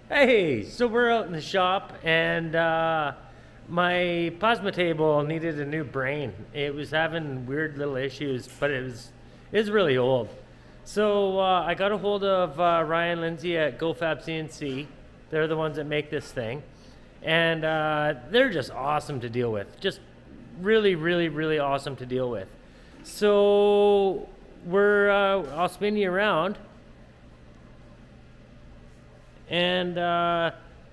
Hey, so we're out in the shop and my plasma table needed a new brain. It was having weird little issues, but it was really old. So I got a hold of Ryan Lindsay at GOFabCNC. They're the ones that make this thing, and they're just awesome to deal with. Just really, really, really awesome to deal with. So I'll spin you around. And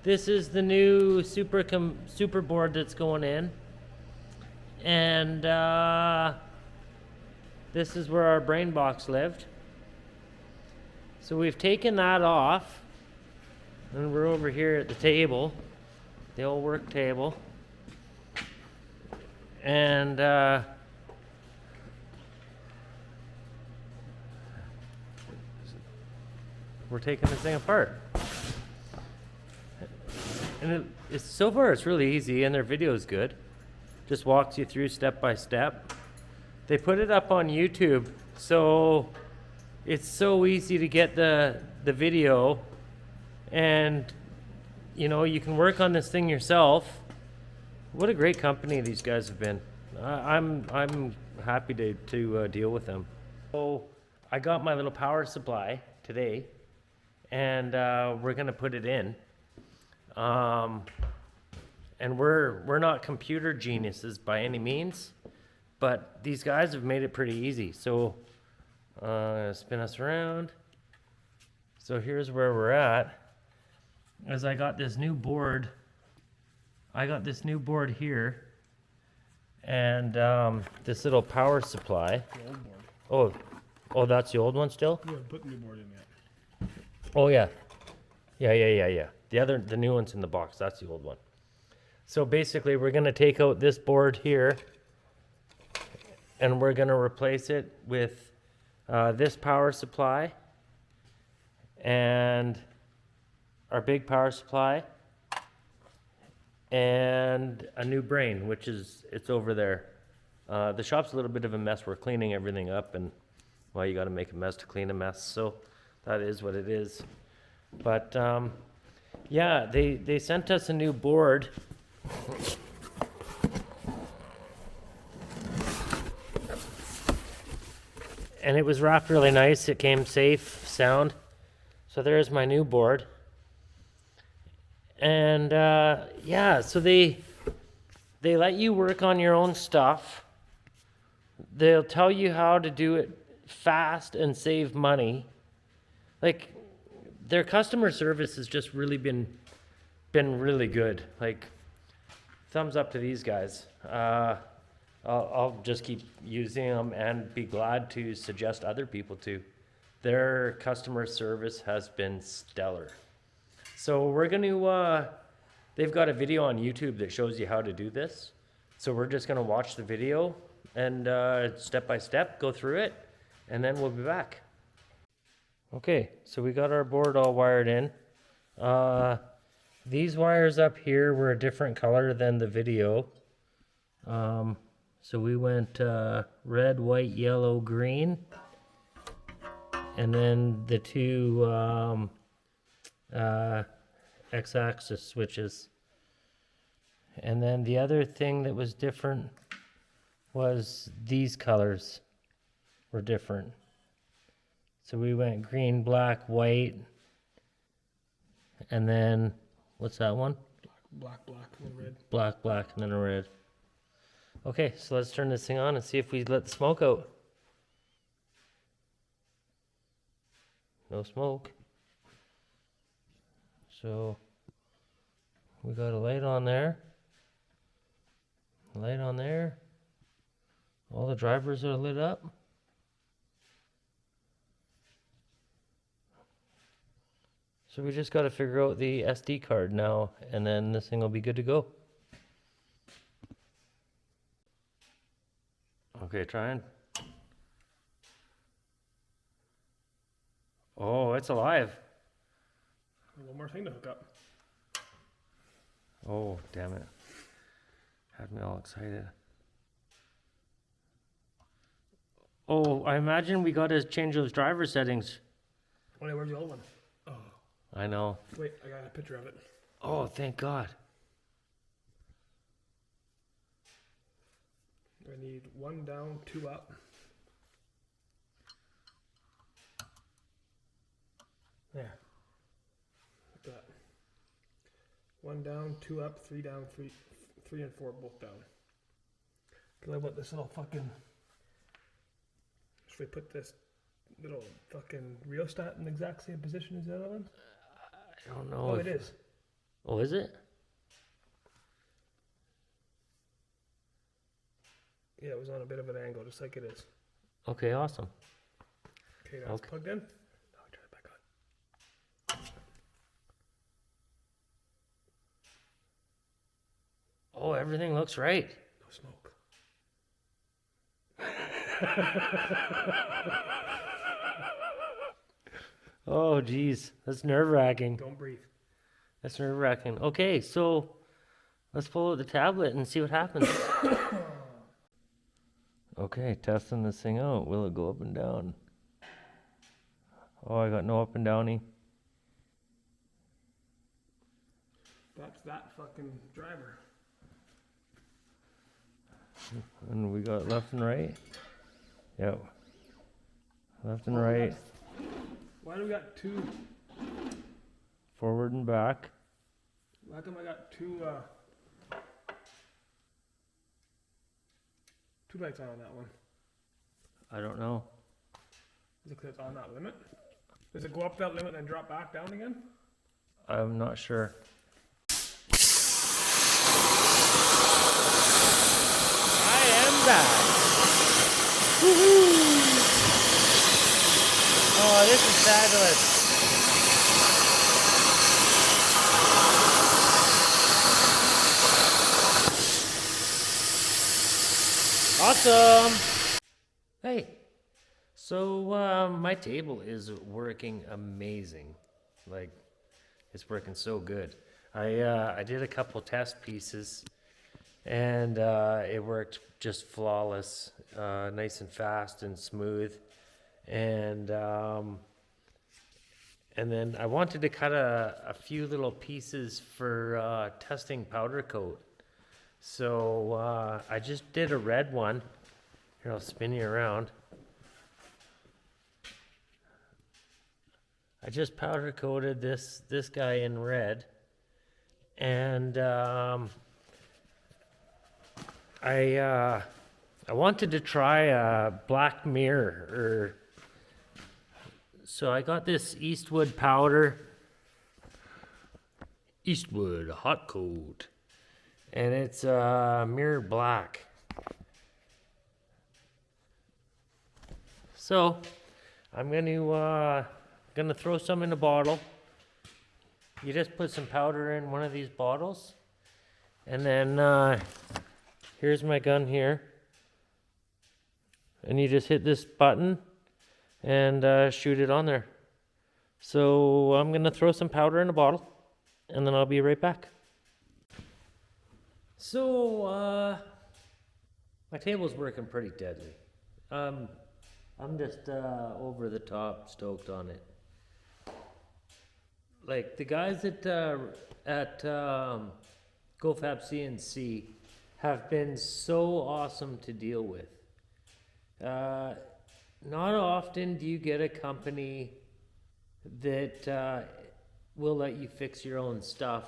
this is the new super board that's going in. And this is where our brain box lived. So we've taken that off. And we're over here at the table, the old work table. And we're taking this thing apart. And it's so far it's really easy, and their video is good. Just walks you through step by step. They put it up on YouTube, so it's so easy to get the video, and you can work on this thing yourself. What a great company these guys have been. I'm happy to deal with them. So I got my little power supply today, and we're gonna put it in. And we're not computer geniuses by any means, but these guys have made it pretty easy. So spin us around. So here's where we're at. As I got this new board here, and this little power supply. The old board. Oh, that's the old one still? You haven't put the new board in yet. Oh yeah. Yeah. The new one's in the box. That's the old one. So basically, we're going to take out this board here, and we're going to replace it with this power supply and our big power supply and a new brain, it's over there. The shop's a little bit of a mess. We're cleaning everything up, and well, you got to make a mess to clean a mess. So that is what it is. But yeah, they sent us a new board. And it was wrapped really nice. It came safe, sound. So there's my new board. And yeah, so they let you work on your own stuff. They'll tell you how to do it fast and save money. Like, their customer service has just really been really good. Like, thumbs up to these guys. I'll just keep using them and be glad to suggest other people to. Their customer service has been stellar. So we're gonna, they've got a video on YouTube that shows you how to do this. So we're just gonna watch the video and step by step go through it, and then we'll be back. Okay, so we got our board all wired in. These wires up here were a different color than the video. So we went red, white, yellow, green. And then the two x-axis switches. And then the other thing that was different was these colors were different. So we went green, black, white, and then, what's that one? Black, and red. Black, and then a red. Okay, so let's turn this thing on and see if we let the smoke out. No smoke. So, we got a light on there. Light on there. All the drivers are lit up. So we just got to figure out the SD card now, and then this thing will be good to go. Okay, trying. Oh, it's alive. One more thing to hook up. Oh, damn it. Had me all excited. Oh, I imagine we got to change those driver settings. Oh, yeah, where's the old one? I know. Wait, I got a picture of it. Oh, thank God. I need 1 down, 2 up. There. Like that. 1 down, 2 up, 3 down, 3 and 4 both down. Cause I want this little fucking. Should we put this little fucking rheostat in the exact same position as the other one? I don't know. Oh, it is. Oh, is it? Yeah, it was on a bit of an angle, just like it is. Okay, awesome. Okay, now it's plugged in. Now I turn it back on. Oh, everything looks right. No smoke. Oh, geez. That's nerve-wracking. Don't breathe. That's nerve-wracking. Okay, so let's pull out the tablet and see what happens. Okay, testing this thing out. Will it go up and down? Oh, I got no up and downy. That's that fucking driver. And we got left and right. Yep. Left and right. Why do we got 2? Forward and back. How come I got 2 lights on that one? I don't know. Is it because it's on that limit? Does it go up that limit and then drop back down again? I'm not sure. I am back. Woohoo! Oh, this is fabulous. Awesome. Hey, so my table is working amazing. Like, it's working so good. I did a couple test pieces, and it worked just flawless, nice and fast and smooth. And then I wanted to cut a few little pieces for testing powder coat. So I just did a red one. Here, I'll spin you around. I just powder coated this guy in red, and I wanted to try a black mirror. So I got this Eastwood powder, Eastwood hot coat, and it's mirror black. So I'm gonna throw some in a bottle. You just put some powder in one of these bottles, and then here's my gun here, and you just hit this button and shoot it on there. So I'm gonna throw some powder in a bottle, and then I'll be right back. So my table's working pretty deadly. I'm just over the top stoked on it. Like the guys at GOFabCNC have been so awesome to deal with. Not often do you get a company that will let you fix your own stuff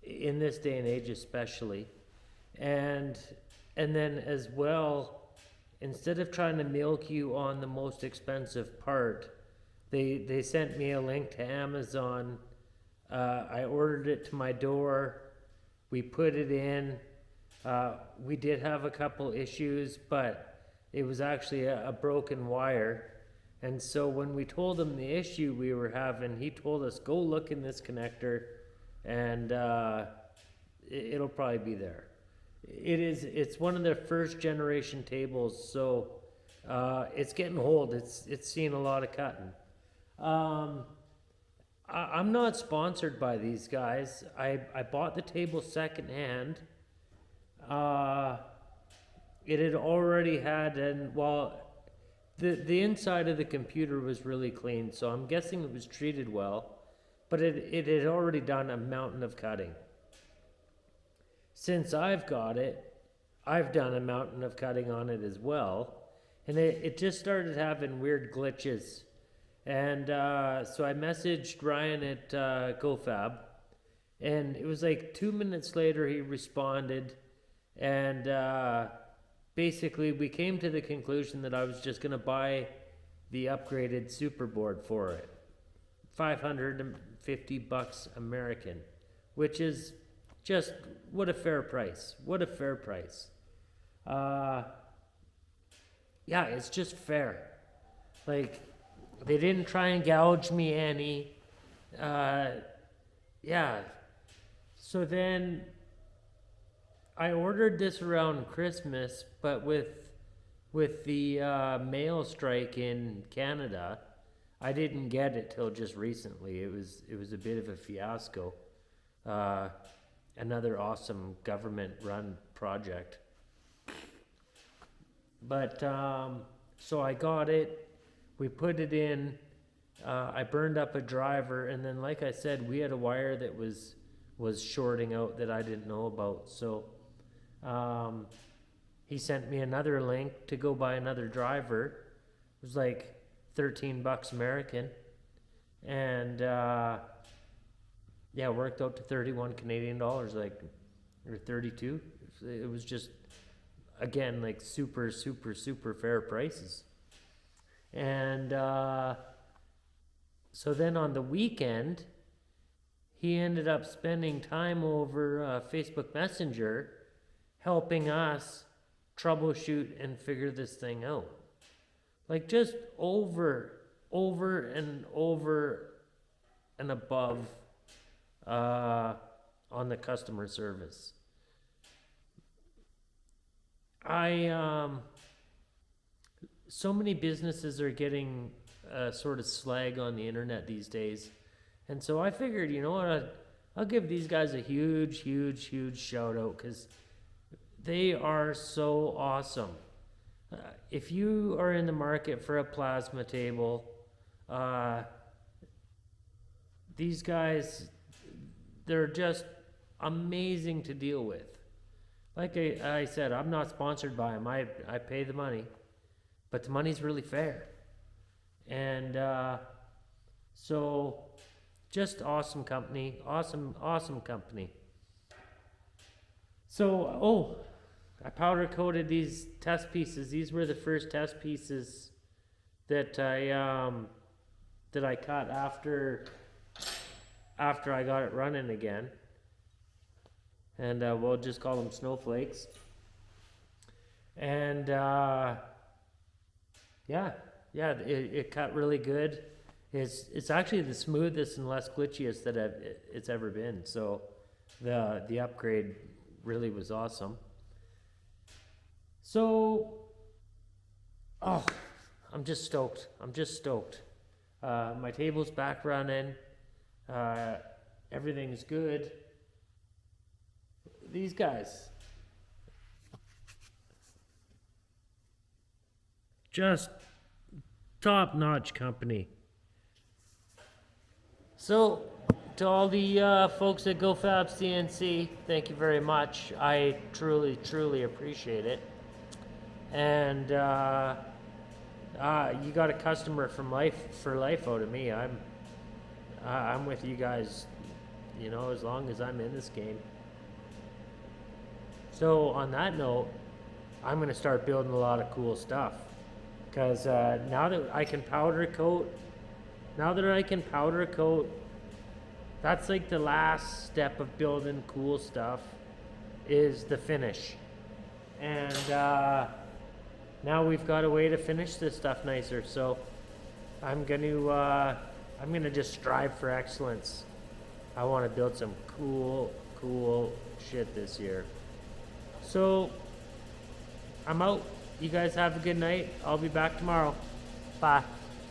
in this day and age, especially. And then as well, instead of trying to milk you on the most expensive part, they sent me a link to Amazon. I ordered it to my door. We put it in. We did have a couple issues, but it was actually a broken wire. And so when we told him the issue we were having, he told us, go look in this connector, and it'll probably be there. It's one of their first generation tables, so it's getting old. It's seen a lot of cutting. I'm not sponsored by these guys. I bought the table secondhand. It had already had, the inside of the computer was really clean, so I'm guessing it was treated well. but it had already done a mountain of cutting. Since I've got it, I've done a mountain of cutting on it as well, and it just started having weird glitches. And so I messaged Ryan at GoFab, and it was like 2 minutes later he responded, and basically we came to the conclusion that I was just going to buy the upgraded superboard for it. $550 American, which is just, what a fair price. What a fair price. Yeah, it's just fair. Like, they didn't try and gouge me any. Yeah. So then I ordered this around Christmas, but with the mail strike in Canada, I didn't get it till just recently. It was a bit of a fiasco. Another awesome government-run project. But so I got it. We put it in. I burned up a driver, and then, like I said, we had a wire that was shorting out that I didn't know about. So he sent me another link to go buy another driver. It was like $13 American, and yeah, it worked out to 31 Canadian dollars, like, or 32. It was just, again, like super fair prices. And so then on the weekend, he ended up spending time over Facebook Messenger helping us troubleshoot and figure this thing out. Like, just over and above on the customer service. So many businesses are getting sort of slag on the internet these days. And so I figured, you know what, I'll give these guys a huge shout out, because they are so awesome. If you are in the market for a plasma table, these guys, they're just amazing to deal with. Like I said, I'm not sponsored by them. I pay the money, but the money's really fair. And so just awesome company, awesome company. So, I powder coated these test pieces. These were the first test pieces that I cut after I got it running again. And we'll just call them snowflakes. And it cut really good. It's actually the smoothest and less glitchiest that it's ever been. So the upgrade really was awesome. So, I'm just stoked. My table's back running. Everything's good. These guys, just top-notch company. So, to all the folks at GOFabCNC, thank you very much. I truly appreciate it. And you got a customer for life out of me. I'm with you guys, you know, as long as I'm in this game. So on that note, I'm going to start building a lot of cool stuff, because now that I can powder coat, that's like the last step of building cool stuff, is the finish. And now we've got a way to finish this stuff nicer. So I'm gonna just strive for excellence. I want to build some cool shit this year. So I'm out. You guys have a good night. I'll be back tomorrow. Bye.